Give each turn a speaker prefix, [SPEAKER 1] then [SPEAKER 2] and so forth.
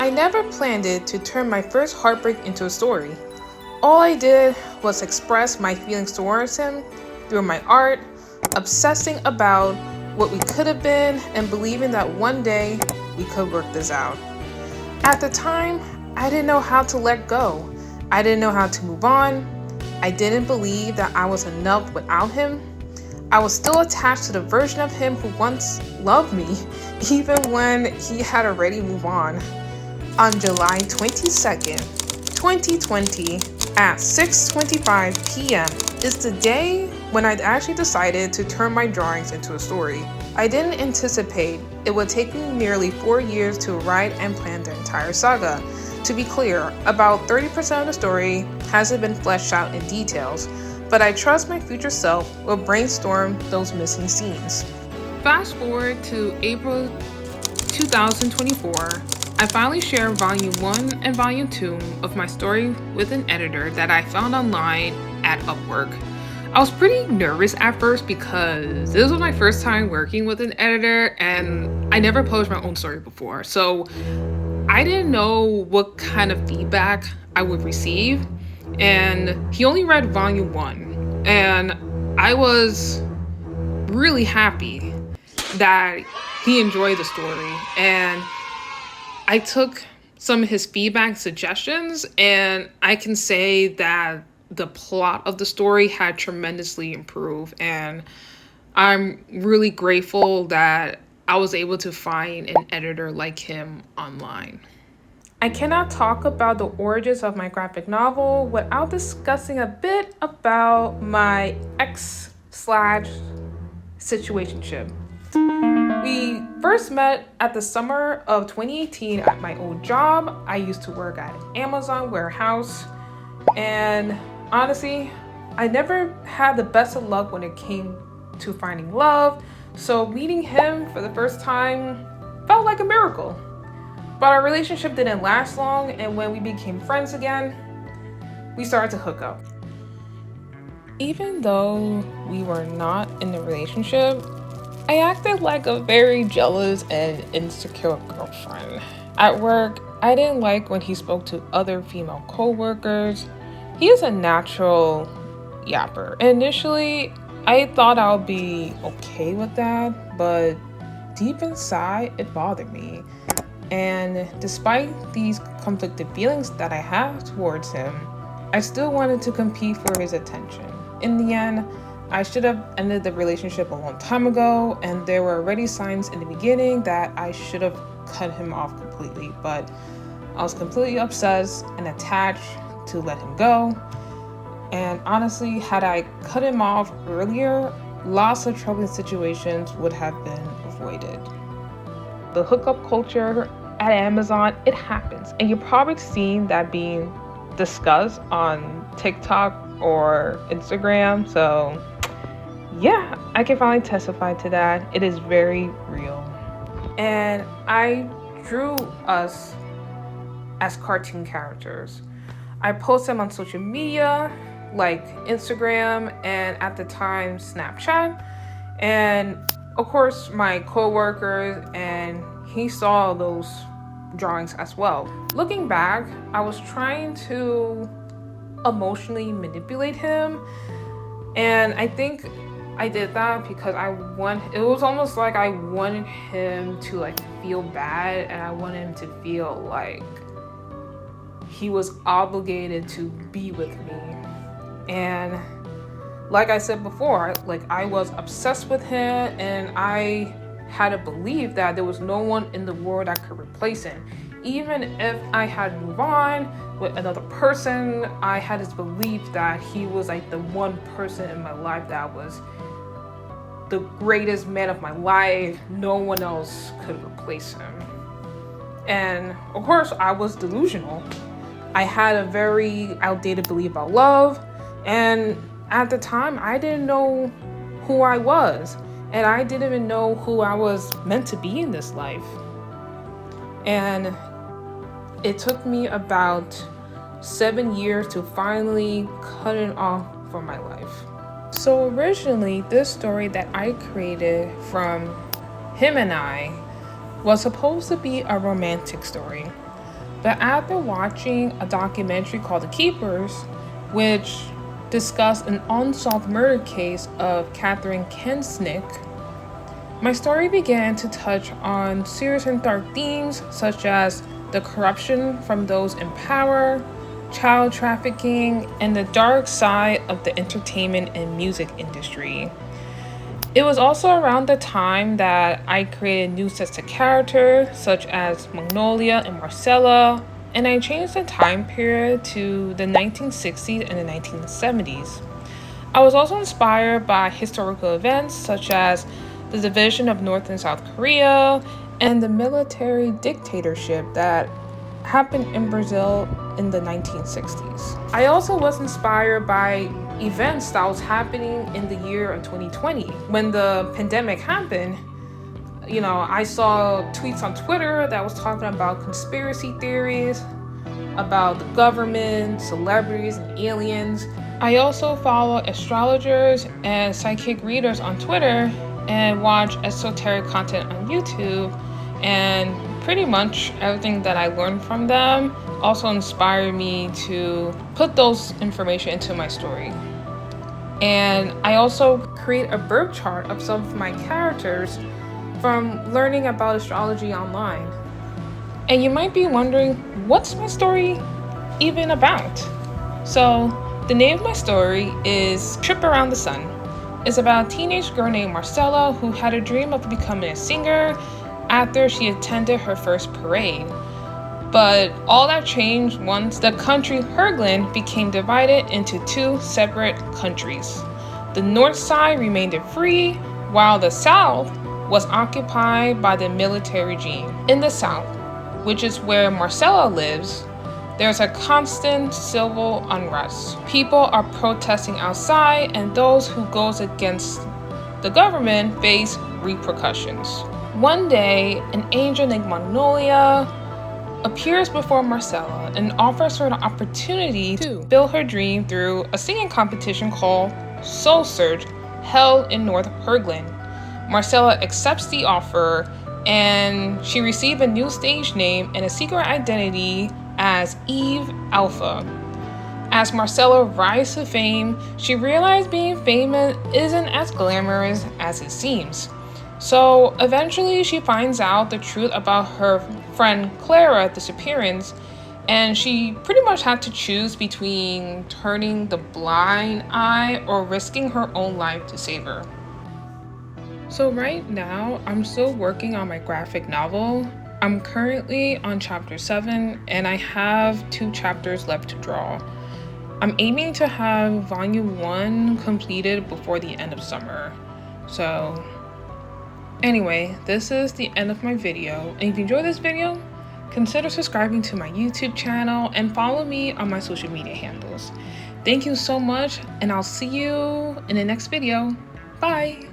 [SPEAKER 1] I never planned it to turn my first heartbreak into a story. All I did was express my feelings towards him through my art, obsessing about what we could have been and believing that one day we could work this out. At the time, I didn't know how to let go. I didn't know how to move on. I didn't believe that I was enough without him. I was still attached to the version of him who once loved me, even when he had already moved on. On July 22nd, 2020, at 6:25 p.m. is the day when I actually decided to turn my drawings into a story. I didn't anticipate it would take me nearly 4 years to write and plan the entire saga. To be clear, about 30% of the story hasn't been fleshed out in details, but I trust my future self will brainstorm those missing scenes. Fast forward to April 2024, I finally shared Volume 1 and Volume 2 of my story with an editor that I found online at Upwork. I was pretty nervous at first because this was my first time working with an editor and I never published my own story before. So I didn't know what kind of feedback I would receive. And he only read Volume 1. And I was really happy that he enjoyed the story. And I took some of his feedback suggestions, and I can say that the plot of the story had tremendously improved, and I'm really grateful that I was able to find an editor like him online. I cannot talk about the origins of my graphic novel without discussing a bit about my ex/situationship. We first met at the summer of 2018 at my old job. I used to work at an Amazon warehouse, and honestly, I never had the best of luck when it came to finding love, so meeting him for the first time felt like a miracle. But our relationship didn't last long, and when we became friends again, we started to hook up. Even though we were not in a relationship, I acted like a very jealous and insecure girlfriend. At work, I didn't like when he spoke to other female coworkers. He is a natural yapper. Initially, I thought I would be okay with that, but deep inside, it bothered me. And despite these conflicted feelings that I have towards him, I still wanted to compete for his attention. In the end, I should have ended the relationship a long time ago, and there were already signs in the beginning that I should have cut him off completely, but I was completely obsessed and attached to let him go. And honestly, had I cut him off earlier, lots of troubling situations would have been avoided. The hookup culture at Amazon, it happens, and you've probably seen that being discussed on TikTok or Instagram, so yeah, I can finally testify to that. It is very real. And I drew us as cartoon characters. I post them on social media like Instagram and at the time Snapchat. And of course my coworkers, and he saw those drawings as well. Looking back, I was trying to emotionally manipulate him, and I think I did that because it was almost like I wanted him to like feel bad, and I wanted him to feel like he was obligated to be with me. And like I said before, I was obsessed with him, and I had to believe that there was no one in the world that could replace him. Even if I had moved on with another person, I had this belief that he was like the one person in my life that was the greatest man of my life. No one else could replace him. And of course, I was delusional. I had a very outdated belief about love, and at the time, I didn't know who I was, and I didn't even know who I was meant to be in this life. And it took me about 7 years to finally cut it off from my life. So originally, this story that I created from him and I was supposed to be a romantic story. But after watching a documentary called The Keepers, which discussed an unsolved murder case of Catherine Kensnick, my story began to touch on serious and dark themes such as the corruption from those in power, child trafficking, and the dark side of the entertainment and music industry. It was also around the time that I created new sets of characters such as Magnolia and Marcella, and I changed the time period to the 1960s and the 1970s. I was also inspired by historical events such as the division of North and South Korea and the military dictatorship that happened in Brazil in the 1960s. I also was inspired by events that was happening in the year of 2020. When the pandemic happened, I saw tweets on Twitter that was talking about conspiracy theories, about the government, celebrities, and aliens. I also follow astrologers and psychic readers on Twitter and watch esoteric content on YouTube, and pretty much everything that I learned from them also inspired me to put those information into my story. And I also create a birth chart of some of my characters from learning about astrology online. And you might be wondering, what's my story even about? So the name of my story is Trip Around the Sun. It's about a teenage girl named Marcella who had a dream of becoming a singer after she attended her first parade. But all that changed once the country Hergland became divided into two separate countries. The north side remained free, while the south was occupied by the military regime. In the south, which is where Marcella lives, there's a constant civil unrest. People are protesting outside, and those who goes against the government face repercussions. One day, an angel named Magnolia appears before Marcella and offers her an opportunity to build her dream through a singing competition called Soul Search, held in North Hergland. Marcella accepts the offer, and she received a new stage name and a secret identity as Eve Alpha. As Marcella rises to fame, she realized being famous isn't as glamorous as it seems. So eventually she finds out the truth about her friend Clara's disappearance, and she pretty much had to choose between turning the blind eye or risking her own life to save her. So right now, I'm still working on my graphic novel. I'm currently on chapter 7, and I have 2 chapters left to draw. I'm aiming to have volume 1 completed before the end of summer. So anyway, this is the end of my video, and if you enjoyed this video, consider subscribing to my YouTube channel and follow me on my social media handles. Thank you so much, and I'll see you in the next video. Bye!